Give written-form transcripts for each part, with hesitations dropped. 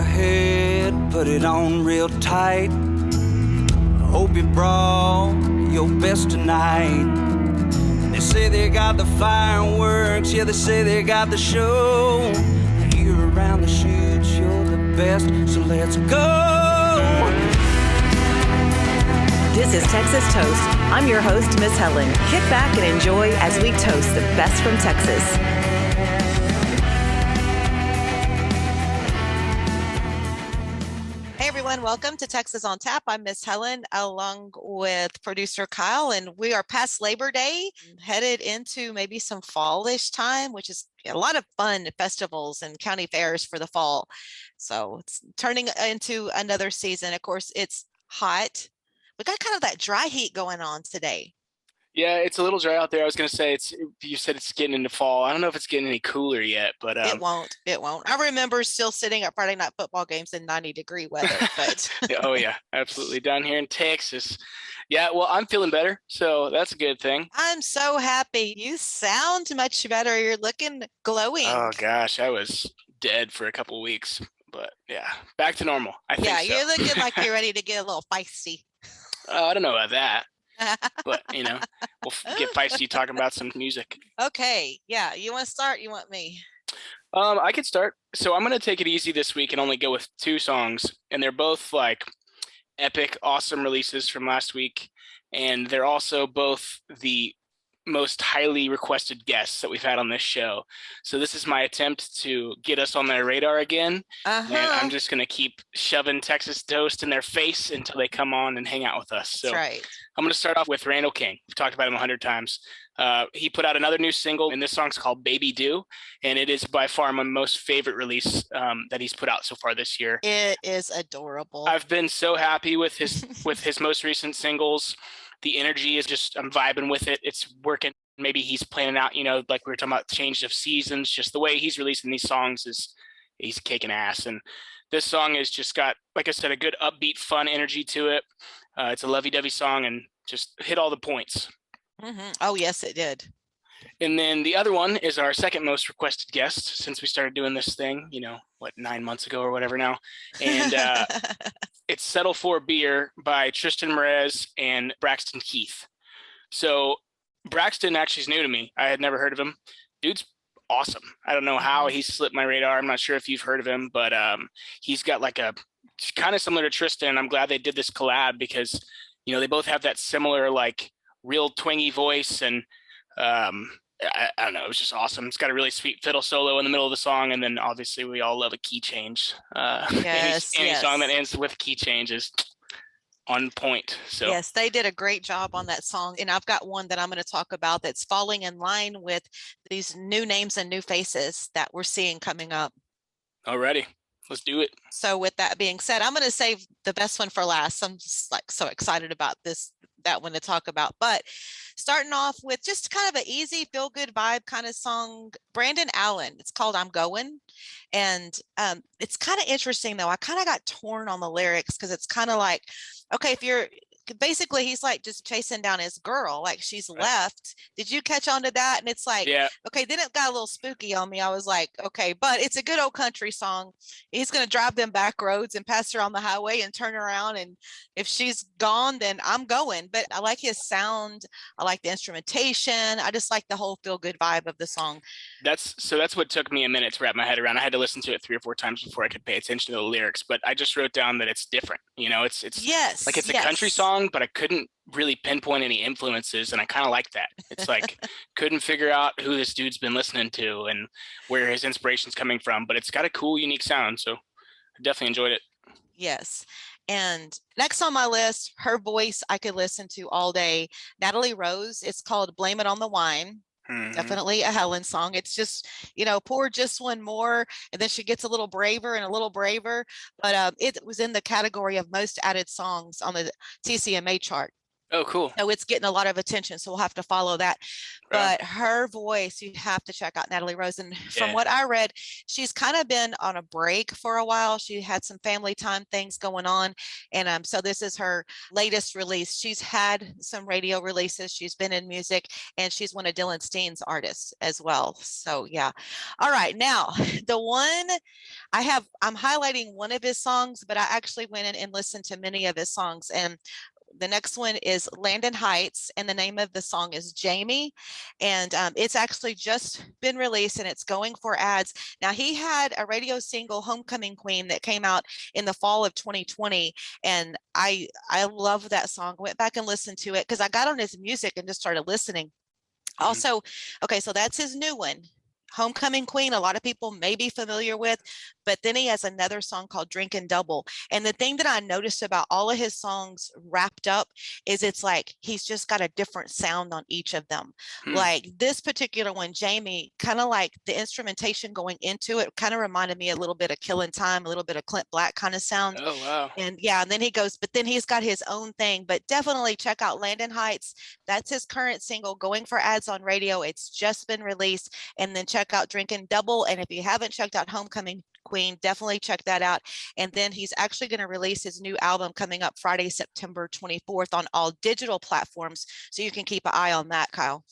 ahead, put it on real tight. Hope you brought your best tonight. They say they got the fireworks, yeah, they say they got the show. You're around the shoots, you're the best, so let's go. This is Texas Toast. I'm your host, Miss Helen. Kick back and enjoy as we toast the best from Texas. Hey everyone, welcome to Texas on Tap. I'm Miss Helen along with producer Kyle, and we are past Labor Day, headed into maybe some fallish time, which is a lot of fun festivals and county fairs for the fall. So it's turning into another season. Of course, it's hot. We got kind of that dry heat going on today. Yeah, it's a little dry out there. I was going to say, you said it's getting into fall. I don't know if it's getting any cooler yet, but It won't. I remember still sitting at Friday night football games in 90-degree weather. But oh yeah, absolutely. Down here in Texas. Yeah, well, I'm feeling better, so that's a good thing. I'm so happy. You sound much better. You're looking glowing. Oh gosh, I was dead for a couple of weeks, but yeah, back to normal. I think so. You're looking like you're ready to get a little feisty. I don't know about that. But, we'll get feisty talking about some music. Okay. Yeah. You want to start? You want me? I could start. So I'm going to take it easy this week and only go with 2 songs. And they're both like epic, awesome releases from last week. And they're also both the most highly requested guests that we've had on this show. So this is my attempt to get us on their radar again. And I'm just going to keep shoving Texas Toast in their face until they come on and hang out with us. So that's right. I'm going to start off with Randall King. We've talked about him 100 times. He put out another new single, and this song's called Baby Do, and it is by far my most favorite release that he's put out so far this year. It is adorable. I've been so happy with his most recent singles. The energy is just, I'm vibing with it. It's working. Maybe he's planning out, like we were talking about change of seasons, just the way he's releasing these songs he's kicking ass. And this song has just got, like I said, a good upbeat, fun energy to it. It's a lovey-dovey song and just hit all the points. Mm-hmm. Oh, yes, it did. And then the other one is our second most requested guest since we started doing this thing, 9 months ago or whatever now. And it's Settle for a Beer by Triston Marez and Braxton Keith. So Braxton actually is new to me. I had never heard of him. Dude's awesome. I don't know how he slipped my radar. I'm not sure if you've heard of him, but he's got like a kind of similar to Tristan. I'm glad they did this collab because, they both have that similar, like real twangy voice. And I don't know. It was just awesome. It's got a really sweet fiddle solo in the middle of the song. And then obviously we all love a key change. Any song that ends with a key change is on point. So yes, they did a great job on that song. And I've got one that I'm going to talk about that's falling in line with these new names and new faces that we're seeing coming up. Alrighty, let's do it. So with that being said, I'm going to save the best one for last. I'm just like so excited about that one to talk about. But starting off with just kind of an easy feel good vibe kind of song, Brandon Allen. It's called I'm Going. And it's kind of interesting though. I kind of got torn on the lyrics because it's kind of like, okay, basically he's like just chasing down his girl, like she's left. Did you catch on to that? And it's like, yeah. Okay, then it got a little spooky on me. I was like, okay, but it's a good old country song. He's going to drive them back roads and pass her on the highway and turn around. And if she's gone, then I'm going. But I like his sound. I like the instrumentation. I just like the whole feel good vibe of the song. That's what took me a minute to wrap my head around. I had to listen to it 3 or 4 times before I could pay attention to the lyrics, but I just wrote down that it's different. It's yes, like it's a country song, but I couldn't really pinpoint any influences, and I kind of like that. It's like couldn't figure out who this dude's been listening to and where his inspiration's coming from, but it's got a cool, unique sound, so I definitely enjoyed it. Yes. And next on my list, her voice I could listen to all day. Natalie Rose. It's called Blame It on the Wine. Mm-hmm. Definitely a Helen song. It's just, pour just one more, and then she gets a little braver and a little braver. But it was in the category of most added songs on the TCMA chart. Oh, cool. So it's getting a lot of attention. So we'll have to follow that. Wow. But her voice, you have to check out Natalie Rose. And from Yeah. what I read, she's kind of been on a break for a while. She had some family time things going on. And so this is her latest release. She's had some radio releases. She's been in music, and she's one of Dylan Steen's artists as well. So yeah. All right. Now, the one I'm highlighting one of his songs, but I actually went in and listened to many of his songs. And the next one is Landon Heights, and the name of the song is Jamie. And it's actually just been released, and it's going for ads. Now, he had a radio single, Homecoming Queen, that came out in the fall of 2020. And I love that song. Went back and listened to it because I got on his music and just started listening. Also, okay, so that's his new one. Homecoming Queen, a lot of people may be familiar with, but then he has another song called Drinkin' Double. And the thing that I noticed about all of his songs wrapped up is it's like he's just got a different sound on each of them. Like this particular one, Jamie, kind of like the instrumentation going into it kind of reminded me a little bit of Killin' Time, a little bit of Clint Black kind of sound. Oh, wow. And yeah, and then he goes, but then he's got his own thing. But definitely check out Landon Heights. That's his current single, going for ads on radio. It's just been released. And then check out Drinkin' Double. And if you haven't checked out Homecoming Queen, definitely check that out. And then he's actually going to release his new album coming up Friday, September 24th on all digital platforms. So you can keep an eye on that, Kyle.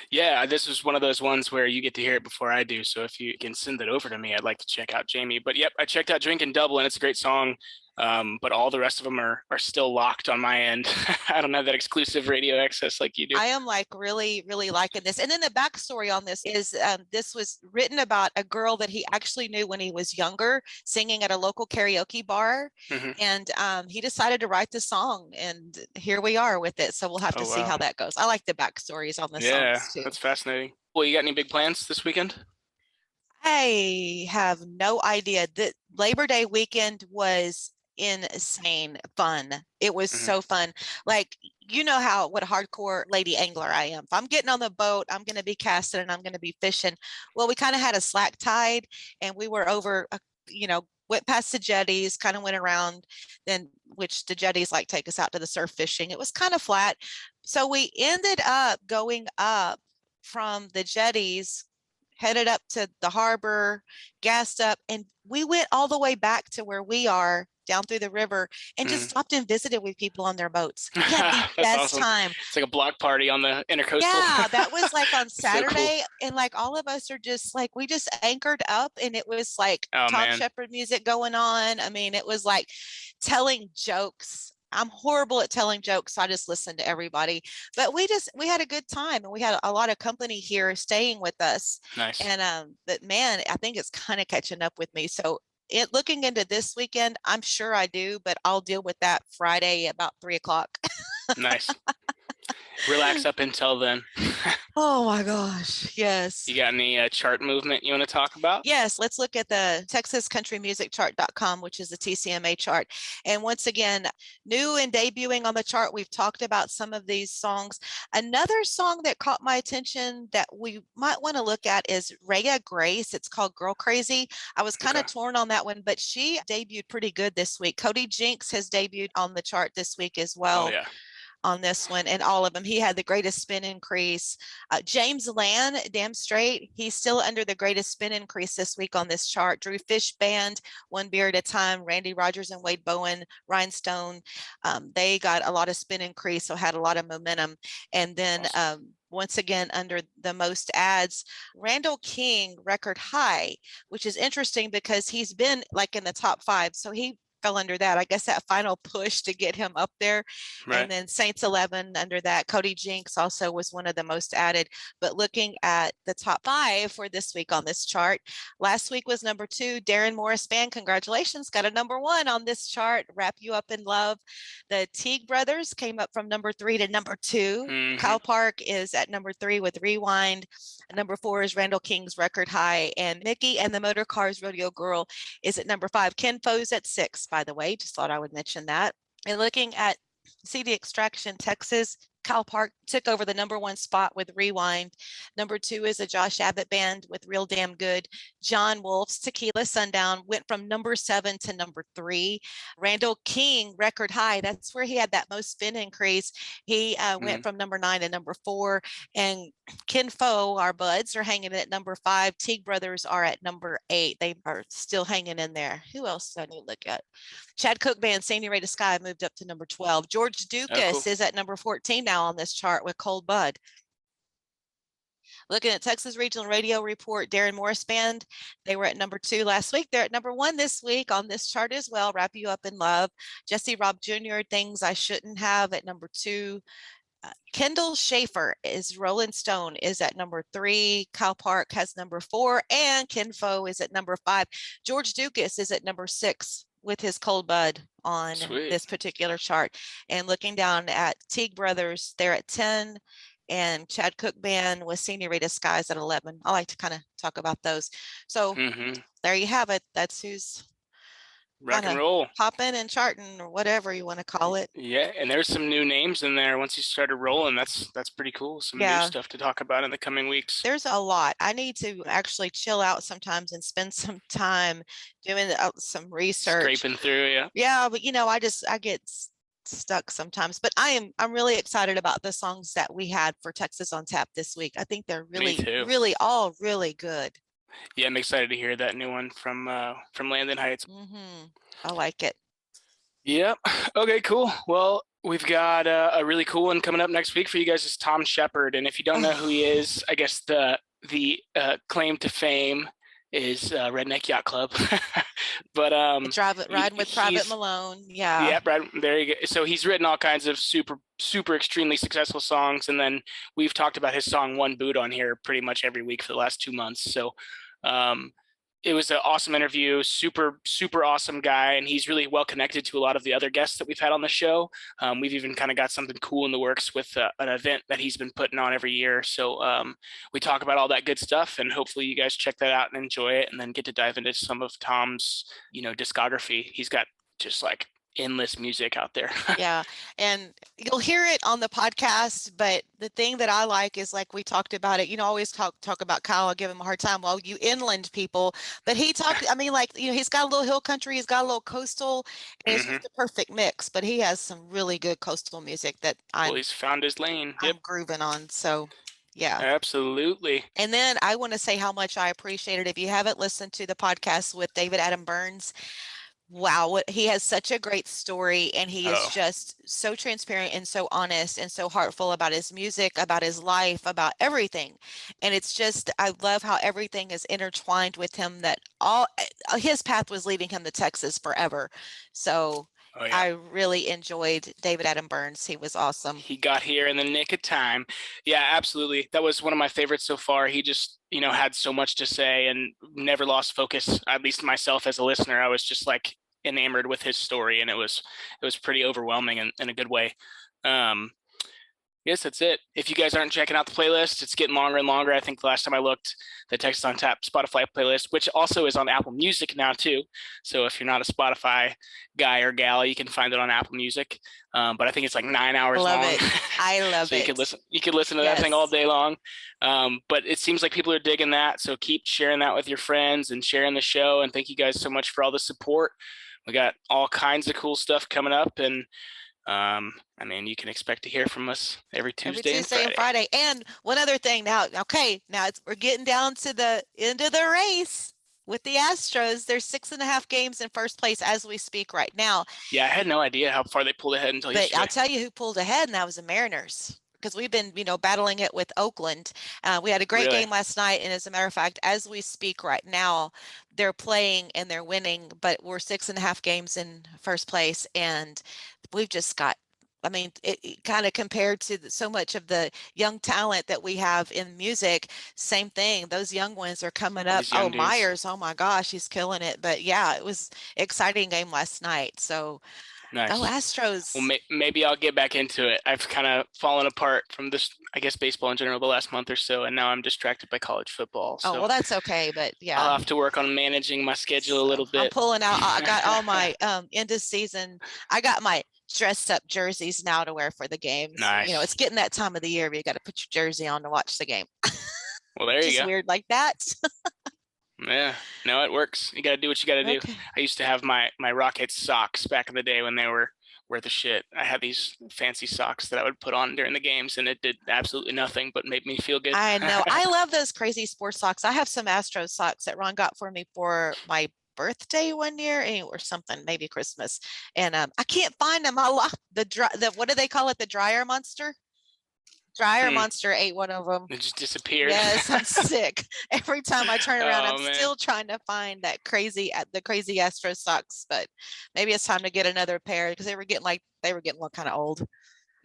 Yeah, this is one of those ones where you get to hear it before I do. So if you can send it over to me, I'd like to check out Jamie. But yep, I checked out Drinkin' Double, and it's a great song. But all the rest of them are still locked on my end. I don't have that exclusive radio access like you do. I am like really, really liking this. And then the backstory on this is this was written about a girl that he actually knew when he was younger, singing at a local karaoke bar. And he decided to write the song, and here we are with it. So we'll have to see how that goes. I like the backstories on the songs too. That's fascinating. Well, you got any big plans this weekend? I have no idea. The Labor Day weekend was insane fun. It was so fun. Like, you know what a hardcore lady angler I am. If I'm getting on the boat, I'm going to be casting and I'm going to be fishing. Well, we kind of had a slack tide, and we were over, went past the jetties, kind of went around, then which the jetties like take us out to the surf fishing. It was kind of flat. So we ended up going up from the jetties, headed up to the harbor, gassed up, and we went all the way back to where we are down through the river and just stopped and visited with people on their boats. We had the best awesome. time. It's like a block party on the intercoastal. Yeah, that was like on Saturday. So cool. And like all of us are just like, we just anchored up, and it was like Tom Shepard music going on. I mean, it was like telling jokes. I'm horrible at telling jokes, so I just listened to everybody. But we had a good time, and we had a lot of company here staying with us. Nice. And but man, I think it's kind of catching up with me. So looking into this weekend, I'm sure I do, but I'll deal with that Friday about 3:00. Nice. Relax up until then. Oh my gosh. Yes. You got any chart movement you want to talk about? Yes. Let's look at the TexasCountryMusicChart.com, which is the TCMA chart. And once again, new and debuting on the chart, we've talked about some of these songs. Another song that caught my attention that we might want to look at is Rhea Grace. It's called Girl Crazy. I was kind of torn on that one, but she debuted pretty good this week. Cody Jinks has debuted on the chart this week as well. Oh, yeah. On this one, and all of them. He had the greatest spin increase. James Land, damn straight, he's still under the greatest spin increase this week on this chart. Drew Fish Band, One Beer at a Time, Randy Rogers and Wade Bowen, Rhinestone, they got a lot of spin increase, so had a lot of momentum. And then once again, under the most ads, Randall King, Record High, which is interesting because he's been like in the top 5, so he fell under that. I guess that final push to get him up there. Right. And then Saints 11 under that. Cody Jinks also was one of the most added. But looking at the top 5 for this week on this chart, last week was number 2, Darren Morris Band. Congratulations, got a number 1 on this chart. Wrap You Up in Love. The Teague Brothers came up from number 3 to number 2. Kyle Park is at number 3 with Rewind. Number 4 is Randall King's Record High. And Mickey and the Motor Cars Rodeo Girl is at number 5. Ken Foe's at 6. By the way, just thought I would mention that. And looking at CD Extraction Texas Cal Park took over the number 1 spot with Rewind. Number 2 is a Josh Abbott band with Real Damn Good. John Wolf's Tequila Sundown went from number 7 to number 3. Randall King, Record High, that's where he had that most spin increase. He went from number 9 to number 4. And Kin Fo, our buds, are hanging at number 5. Teague Brothers are at number 8. They are still hanging in there. Who else do I need to look at? Chad Cook Band, Sandy Ray to Sky, moved up to number 12. George Dukas is at number 14 now on this chart with Cold Bud. Looking at Texas Regional Radio Report, Darren Morris Band, they were at number 2 last week. They're at number 1 this week on this chart as well. Wrap You Up in Love. Jesse Robb Jr., Things I Shouldn't Have, at number 2. Kendall Schaefer is Rolling Stone is at number 3. Kyle Park has number 4, and Kin Fo is at number 5. George Dukas is at number 6 with his Cold Bud on this particular chart. And looking down at Teague Brothers, they're at 10. And Chad Cook Band with Senior Rita Skies at 11. I like to kind of talk about those. So there you have it. That's who's rock and roll, popping and charting, or whatever you want to call it. Yeah, and there's some new names in there. Once you started rolling, that's pretty cool. Some new stuff to talk about in the coming weeks. There's a lot. I need to actually chill out sometimes and spend some time doing some research, scraping through. Yeah, but I get stuck sometimes, but I'm really excited about the songs that we had for Texas on Tap this week. I think they're really all really good. Yeah, I'm excited to hear that new one from Landon Heights. I like it. Yep. Okay, cool. Well, we've got a really cool one coming up next week for you guys. Is Tom Shepard, and if you don't know who he is, I guess the claim to fame is Redneck Yacht Club. But riding with Private Malone. Yeah, right there you go. So he's written all kinds of super extremely successful songs, and then we've talked about his song One Boot on here pretty much every week for the last 2 months. So it was an awesome interview, super awesome guy, and he's really well connected to a lot of the other guests that we've had on the show. We've even kind of got something cool in the works with an event that he's been putting on every year. So we talk about all that good stuff, and hopefully you guys check that out and enjoy it, and then get to dive into some of Tom's, discography. He's got just like endless music out there. Yeah, and you'll hear it on the podcast, but the thing that I like is, like we talked about it, always talk about Kyle. I give him a hard time, well, you inland people, but he talked, he's got a little hill country, he's got a little coastal, and it's just the perfect mix. But he has some really good coastal music that he's found his lane. I'm grooving on. So yeah, absolutely. And then I want to say how much I appreciate it. If you haven't listened to the podcast with David Adam Burns, wow, he has such a great story, and he is just so transparent and so honest and so heartful about his music, about his life, about everything. And it's just, I love how everything is intertwined with him, that all his path was leading him to Texas forever. So I really enjoyed David Adam Burns. He was awesome. He got here in the nick of time. Yeah, absolutely. That was one of my favorites so far. He just, had so much to say and never lost focus. At least myself as a listener, I was just like enamored with his story, and it was pretty overwhelming in a good way. Yes, that's it. If you guys aren't checking out the playlist, it's getting longer and longer. I think the last time I looked, the Texas on Tap Spotify playlist, which also is on Apple Music now too. So if you're not a Spotify guy or gal, you can find it on Apple Music. But I think it's like 9 hours long. I love so it. You could listen to that thing all day long. But it seems like people are digging that. So keep sharing that with your friends and sharing the show. And thank you guys so much for all the support. We got all kinds of cool stuff coming up, and you can expect to hear from us every Tuesday and Friday. And one other thing now, we're getting down to the end of the race with the Astros. There's 6.5 games in first place as we speak right now. Yeah, I had no idea how far they pulled ahead until yesterday. But I'll tell you who pulled ahead, and that was the Mariners. Because we've been, battling it with Oakland. We had a great game last night, and as a matter of fact, as we speak right now, they're playing and they're winning, but we're 6.5 games in first place, and we've just got, it kind of compared to so much of the young talent that we have in music, same thing. Those young ones are coming up. Oh, dudes. Myers, oh my gosh, he's killing it. But yeah, it was exciting game last night. So nice. Go Astros. Well, maybe I'll get back into it. I've kind of fallen apart from this, I guess, baseball in general the last month or so, and now I'm distracted by college football. So well, that's okay, but yeah. I'll have to work on managing my schedule a little bit. I'm pulling out. I got all my end of season. I got my dressed up jerseys now to wear for the games. Nice. You know, it's getting that time of the year where you got to put your jersey on to watch the game. Well, there you Just go. weird like that. Yeah, no, it works. You got to do what you got to do. Okay. I used to have my Rockets socks back in the day when they were worth of shit. I had these fancy socks that I would put on during the games, and it did absolutely nothing but made me feel good. I know. I love those crazy sports socks. I have some Astros socks that Ron got for me for my birthday one year or something, maybe Christmas. And I can't find them. I lost the what do they call it? The dryer monster? Dryer monster ate one of them. It just disappeared. Yes, I'm sick. Every time I turn around, I'm man. still trying to find the crazy Astro socks. But maybe it's time to get another pair because they were getting kind of old.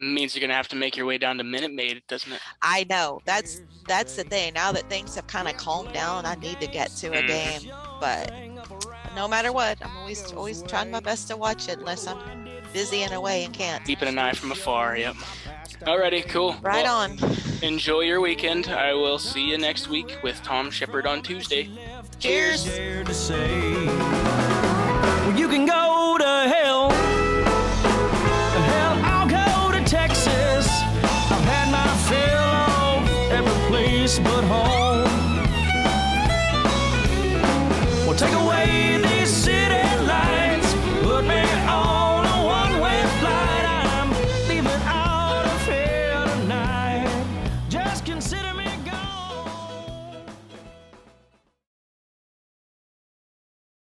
Means you're gonna have to make your way down to Minute Maid, doesn't it? I know. That's the thing. Now that things have kind of calmed down, I need to get to a game. But no matter what, I'm always trying my best to watch it unless I'm busy and away and can't. Keeping an eye from afar. Yep. Alrighty, cool. Right Well, on. Enjoy your weekend. I will see you next week with Tom Shepard on Tuesday. Cheers. Dare to say, well, you can go to hell. Hell, I'll go to Texas. I've had my fill of every place but home.